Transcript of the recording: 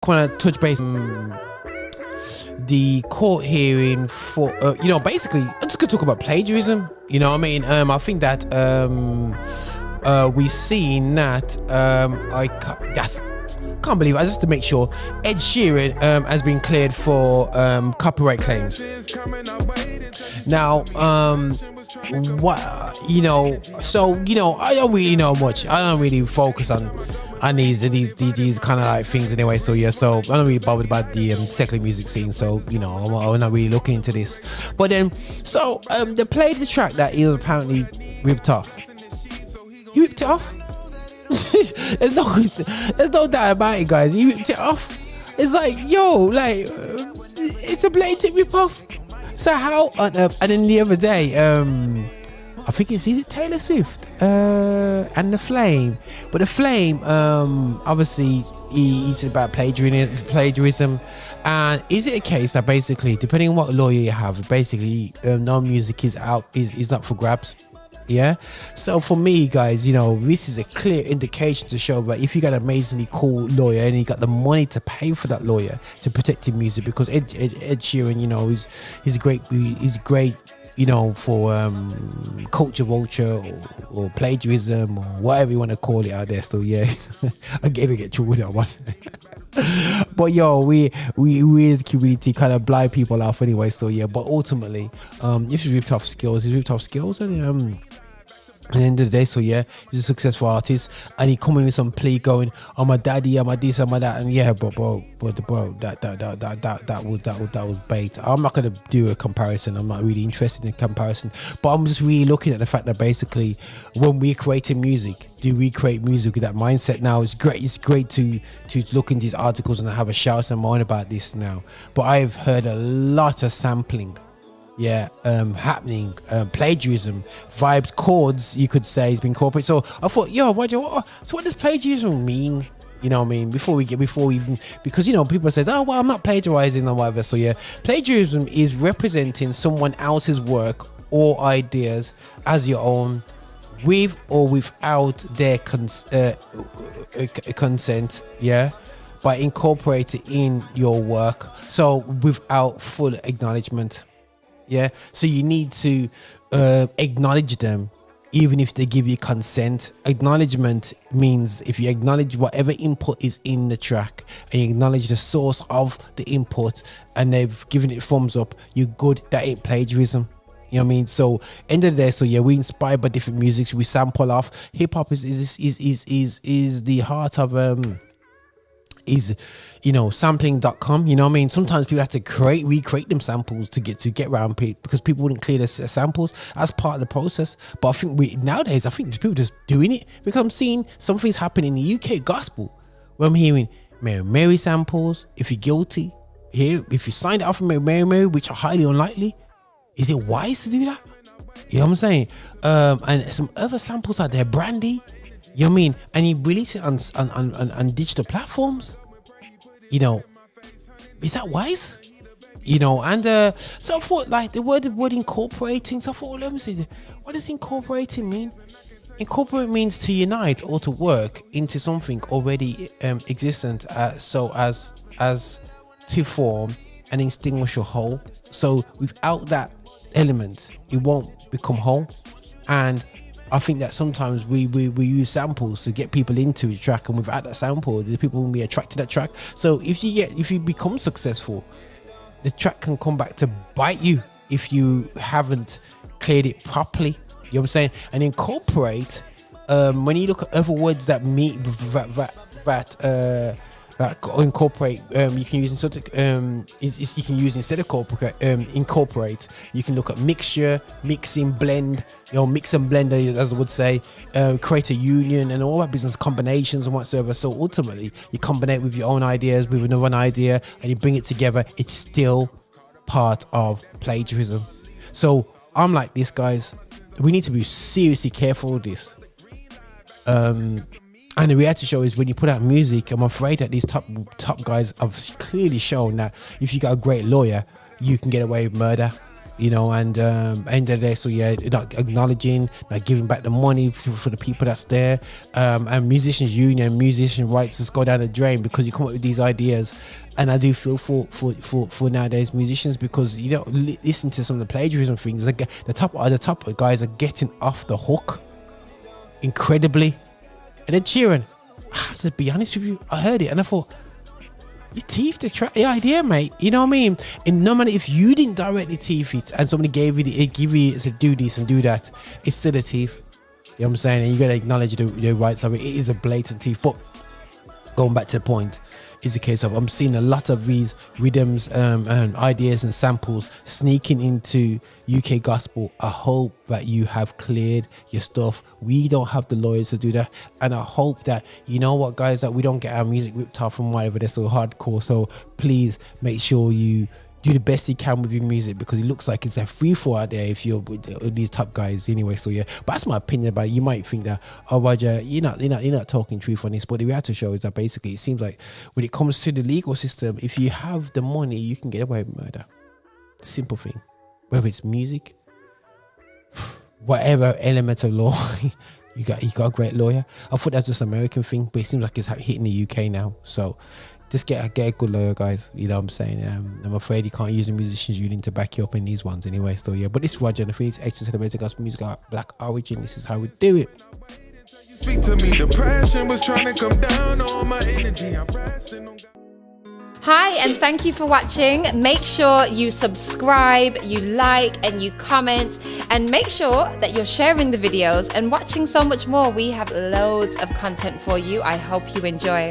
want to touch base on the court hearing for basically I'm just gonna talk about plagiarism. You know what I mean? I think that we've seen that can't believe it. I just to make sure Ed Sheeren has been cleared for copyright claims. Now what I don't really know much. I don't really focus on these kind of like things anyway, so I'm not really bothered about the secular music scene, so I'm not really looking into this. But then they played the track that he was apparently ripped off. He ripped it off. there's no doubt about it, guys. He ripped it off. It's like, it's a blatant rip off. So how on earth? And then the other day, I think is it Taylor Swift and The Flame, but The Flame obviously he's about plagiarism, and is it a case that basically, depending on what lawyer you have, basically no music is not for grabs? Yeah. So for me, guys, this is a clear indication to show that if you got an amazingly cool lawyer and you got the money to pay for that lawyer to protect your music, because Ed Sheeren, he's great for culture vulture or plagiarism or whatever you want to call it out there. So yeah, I'm gonna get through with that one. But we as a community kind of blind people off anyway. So yeah, but ultimately, if he's ripped off skills, and at the end of the day, so yeah, he's a successful artist, and he coming with some plea going, "I'm my daddy, I'm my this, I'm my that," and yeah, but bro, that was bait. I'm not gonna do a comparison. I'm not really interested in a comparison, but I'm just really looking at the fact that basically, when we're creating music, do we create music with that mindset now? It's great to look into these articles and have a shout and moan about this now, but I've heard a lot of sampling. Happening, plagiarism, vibes, chords, you could say, has been incorporated. So I thought, what does plagiarism mean? You know what I mean? Before we even, because people say, oh well, I'm not plagiarizing or whatever. So yeah, plagiarism is representing someone else's work or ideas as your own, with or without their consent. Yeah. By incorporating in your work, so without full acknowledgement. Yeah, so you need to acknowledge them, even if they give you consent. Acknowledgement means if you acknowledge whatever input is in the track and you acknowledge the source of the input and they've given it thumbs up, you're good. That ain't plagiarism. You know what I mean? So end of the day, so yeah, we inspired by different musics. We sample off. Hip hop is the heart of sampling.com. You know what I mean? Sometimes people have to recreate them samples to get around people, because people wouldn't clear the samples as part of the process. But I think nowadays people just doing it, because I'm seeing some things happen in the UK gospel where I'm hearing Mary samples. If you're guilty here, if you signed it off from Mary, which are highly unlikely, is it wise to do that? You know what I'm saying? And some other samples out there, Brandy. You know what I mean? And you release it on digital platforms. Is that wise? And so I thought, like, the word incorporating. So I thought, let me see, what does incorporating mean? Incorporate means to unite or to work into something already existent, so as to form an indistinguishable whole. So without that element, it won't become whole. And I think that sometimes we use samples to get people into a track, and without that sample, the people will be attracted to that track. So if you become successful, the track can come back to bite you if you haven't cleared it properly. You know what I'm saying? And incorporate, when you look at other words that meet that incorporate, you can use instead of incorporate. You can look at mixture, mixing, blend. Mix and blend, as I would say. Create a union and all that business, combinations and whatsoever. So ultimately, you combine with your own ideas with another idea, and you bring it together. It's still part of plagiarism. So I'm like this, guys. We need to be seriously careful with this. And the reality show is, when you put out music, I'm afraid that these top guys have clearly shown that if you got a great lawyer, you can get away with murder. You know you know, and end of the day, so yeah, not acknowledging, not giving back the money for the people that's there, and musicians union, musician rights just go down the drain because you come up with these ideas. And I do feel for nowadays musicians, because you don't listen to some of the plagiarism things, like the top guys are getting off the hook incredibly. And Ed Sheeren, I have to be honest with you, I heard it and I thought, you teethed the idea, mate. You know what I mean? And no matter if you didn't directly teeth it, and somebody gave you said do this and do that, it's still a thief. You know what I'm saying? And you gotta acknowledge the rights of it. It is a blatant thief. But going back to the point, is the case of I'm seeing a lot of these rhythms and ideas and samples sneaking into UK gospel. I hope that you have cleared your stuff. We don't have the lawyers to do that, and I hope that, you know what, guys, that we don't get our music ripped off from whatever they're so hardcore. So please make sure you do the best you can with your music, because it looks like it's a free fall out there if you're with these top guys anyway. So yeah, but that's my opinion about it. You might think that, oh Roger, you're not talking truth on this, but the reality show is that basically it seems like when it comes to the legal system, if you have the money, you can get away with murder. Simple thing. Whether it's music, whatever element of law, you got a great lawyer. I thought that's just an American thing, but it seems like it's hitting the UK now. So just get a good lawyer, guys. You know what I'm saying? I'm afraid you can't use a musicians union to back you up in these ones anyway. So yeah, but this is Roger, and if it's extra celebrating gospel music black origin, this is how we do it. Speak to me, depression was trying to come down on my energy. I'm resting on God. Hi, and thank you for watching. Make sure you subscribe, you like, and you comment, and make sure that you're sharing the videos and watching so much more. We have loads of content for you. I hope you enjoy.